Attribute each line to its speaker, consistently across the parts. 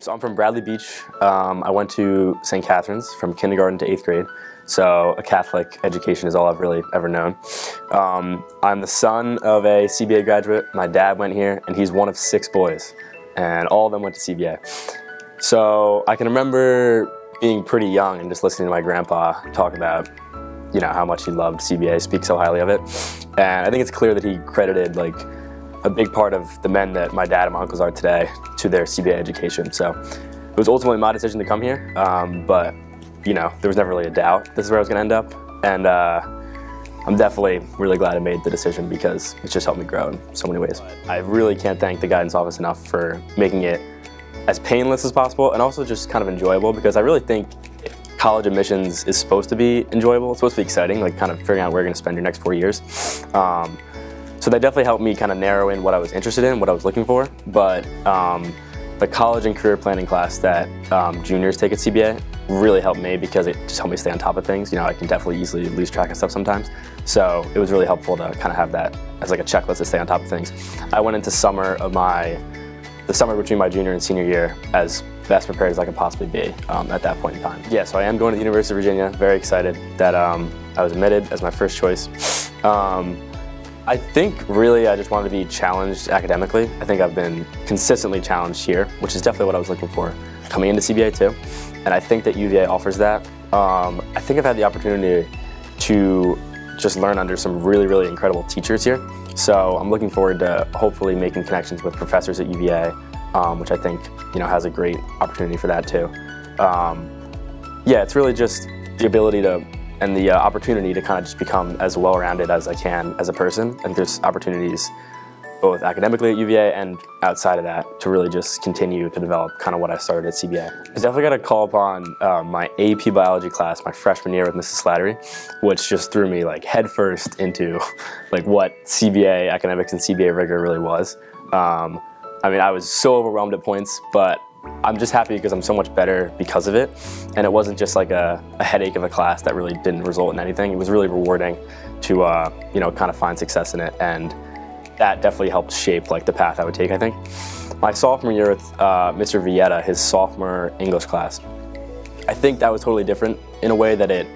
Speaker 1: So I'm from Bradley Beach. I went to St. Catherine's from kindergarten to 8th grade. So a Catholic education is all I've really ever known. I'm the son of a CBA graduate. My dad went here, and he's one of 6 boys, and all of them went to CBA. So I can remember being pretty young and just listening to my grandpa talk about, you know, how much he loved CBA, speak so highly of it. And I think it's clear that he credited like a big part of the men that my dad and my uncles are today to their CBA education. So it was ultimately my decision to come here, but you know, there was never really a doubt this is where I was gonna end up. And I'm definitely really glad I made the decision because it's just helped me grow in so many ways. I really can't thank the guidance office enough for making it as painless as possible and also just kind of enjoyable, because I really think college admissions is supposed to be enjoyable. It's supposed to be exciting, like kind of figuring out where you're gonna spend your next 4 years. So that definitely helped me kind of narrow in what I was interested in, what I was looking for. But the college and career planning class that juniors take at CBA really helped me because it just helped me stay on top of things. You know, I can definitely easily lose track of stuff sometimes. So it was really helpful to kind of have that as like a checklist to stay on top of things. I went into the summer between my junior and senior year as best prepared as I could possibly be at that point in time. Yeah, so I am going to the University of Virginia. Very excited that I was admitted as my first choice. I think really I just wanted to be challenged academically. I think I've been consistently challenged here, which is definitely what I was looking for coming into CBA too. And I think that UVA offers that. I think I've had the opportunity to just learn under some really, really incredible teachers here. So I'm looking forward to hopefully making connections with professors at UVA, which I think, you know, has a great opportunity for that too. Yeah, it's really just the ability to and the opportunity to kind of just become as well-rounded as I can as a person. And there's opportunities both academically at UVA and outside of that to really just continue to develop kind of what I started at CBA. I definitely got to call upon my AP biology class my freshman year with Mrs. Slattery, which just threw me like headfirst into like what CBA academics and CBA rigor really was. I mean, I was so overwhelmed at points, but I'm just happy because I'm so much better because of it. And it wasn't just like a headache of a class that really didn't result in anything. It was really rewarding to, you know, kind of find success in it. And that definitely helped shape like the path I would take, I think. My sophomore year with Mr. Vieta, his sophomore English class, I think that was totally different in a way that it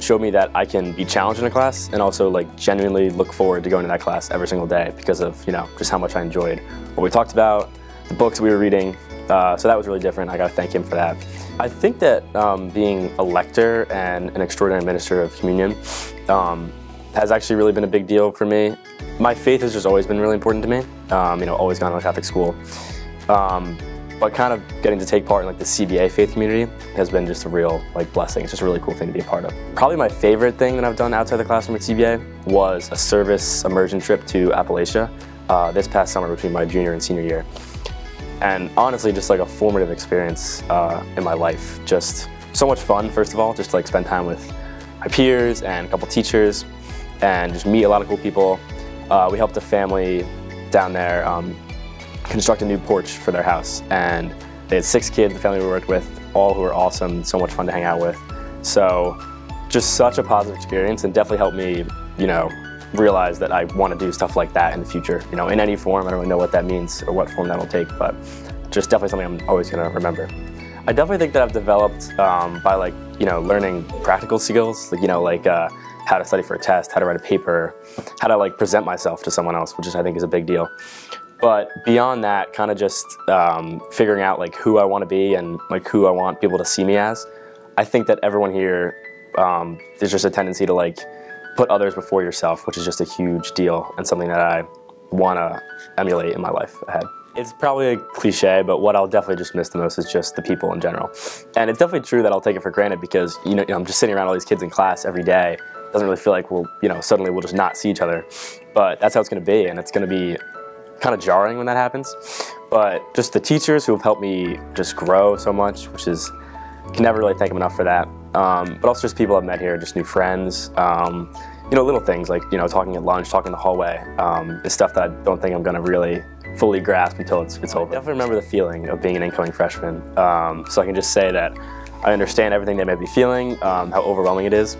Speaker 1: showed me that I can be challenged in a class and also like genuinely look forward to going to that class every single day because of, you know, just how much I enjoyed what we talked about, the books we were reading. So that was really different. I got to thank him for that. I think that being a lector and an extraordinary minister of communion has actually really been a big deal for me. My faith has just always been really important to me. You know, always gone to a Catholic school. But kind of getting to take part in like the CBA faith community has been just a real like blessing. It's just a really cool thing to be a part of. Probably my favorite thing that I've done outside the classroom at CBA was a service immersion trip to Appalachia this past summer between my junior and senior year. And honestly, just like a formative experience in my life. Just so much fun, first of all, just to like spend time with my peers and a couple teachers and just meet a lot of cool people. We helped a family down there construct a new porch for their house. And they had 6 kids, the family we worked with, all who were awesome, so much fun to hang out with. So just such a positive experience and definitely helped me, you know, realize that I want to do stuff like that in the future, you know, in any form. I don't really know what that means or what form that'll take, but just definitely something I'm always going to remember. I definitely think that I've developed by like, you know, learning practical skills, like, you know, like how to study for a test, how to write a paper, how to like present myself to someone else, which is, I think is a big deal. But beyond that, kind of just figuring out like who I want to be and like who I want people to see me as. I think that everyone here, there's just a tendency to like put others before yourself, which is just a huge deal and something that I want to emulate in my life ahead. It's probably a cliche, but what I'll definitely just miss the most is just the people in general. And it's definitely true that I'll take it for granted because, you know, I'm just sitting around all these kids in class every day. It doesn't really feel like we'll, you know, suddenly we'll just not see each other. But that's how it's going to be, and it's going to be kind of jarring when that happens. But just the teachers who have helped me just grow so much, which is, can never really thank them enough for that. But also just people I've met here, just new friends. You know, little things like, you know, talking at lunch, talking in the hallway, is stuff that I don't think I'm going to really fully grasp until it's over. I definitely remember the feeling of being an incoming freshman. So I can just say that I understand everything they may be feeling, how overwhelming it is.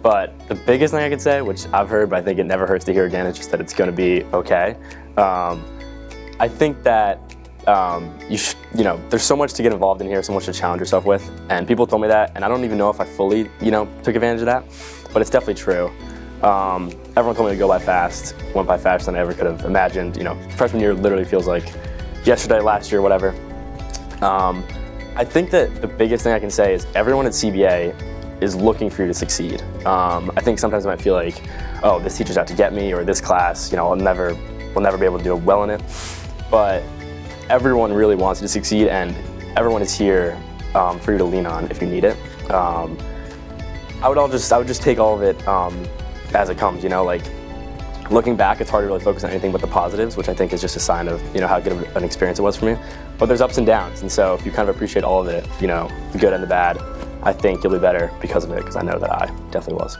Speaker 1: But the biggest thing I could say, which I've heard, but I think it never hurts to hear again, is just that it's going to be okay. I think that there's so much to get involved in here, so much to challenge yourself with, and people told me that, and I don't even know if I fully, took advantage of that, but it's definitely true. Everyone told me to go by fast, went by faster than I ever could have imagined. Freshman year literally feels like yesterday, last year, whatever. I think that the biggest thing I can say is everyone at CBA is looking for you to succeed. I think sometimes it might feel like, oh, this teacher's out to get me, or this class, we'll never be able to do well in it. But everyone really wants you to succeed, and everyone is here for you to lean on if you need it. I would just take all of it as it comes. Like looking back, it's hard to really focus on anything but the positives, which I think is just a sign of how good of an experience it was for me. But there's ups and downs, and so if you kind of appreciate all of it, the good and the bad, I think you'll be better because of it, because I know that I definitely was.